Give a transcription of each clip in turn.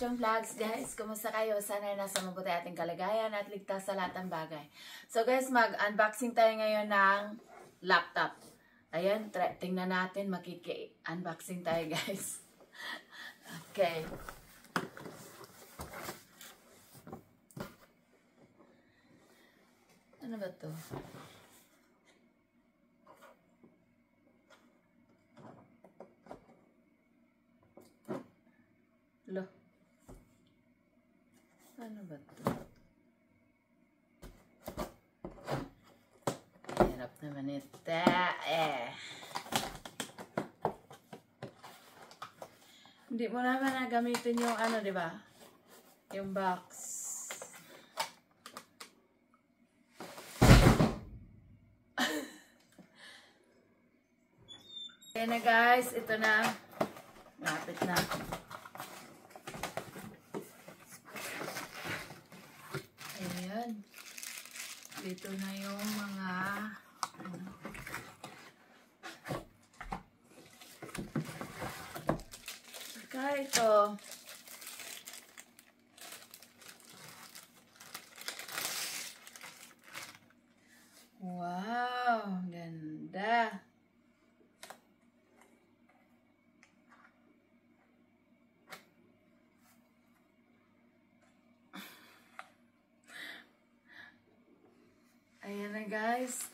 Chong Vlogs, guys. Kumusta kayo? Sana nasa mabuti ating kalagayan at ligtas sa lahat ng bagay. So guys, mag-unboxing tayo ngayon ng laptop. Ayan, tingnan natin, makiki-unboxing tayo guys. Okay. Ano ba to? Lo. Ano ba to? Hirap naman ito. Hindi mo naman na gamitin yung ano, di ba? Yung box. Ayan na guys, ito na. Lapit na. Ayan. Dito na yung mga saka ito. Wow, ganda. Ayan na guys.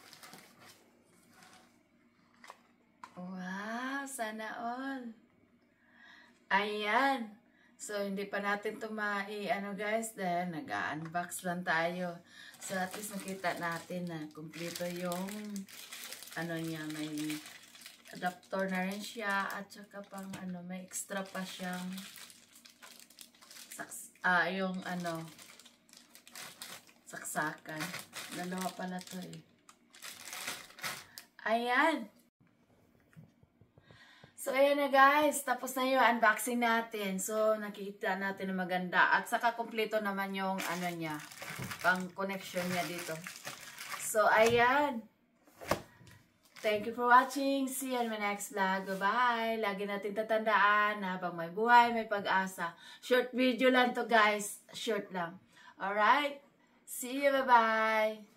Wow, sana all. Ayan. So, hindi pa natin ito ano guys, dahil nag-unbox lang tayo. So, at least nakita natin na kumpleto yung ano niya, may adapter na rin siya at saka pang ano, may extra pa siyang yung ano, saksakan. Dalawa pala to eh. Ayan. So, ayan na guys. Tapos na yung unboxing natin. So, nakita natin na maganda. At saka kompleto naman yung ano niya. Pang connection niya dito. So, ayan. Thank you for watching. See you in my next vlog. Bye-bye. Lagi natin tatandaan na habang may buhay, may pag-asa. Short video lang to guys. Short lang. Alright? See you. Bye-bye.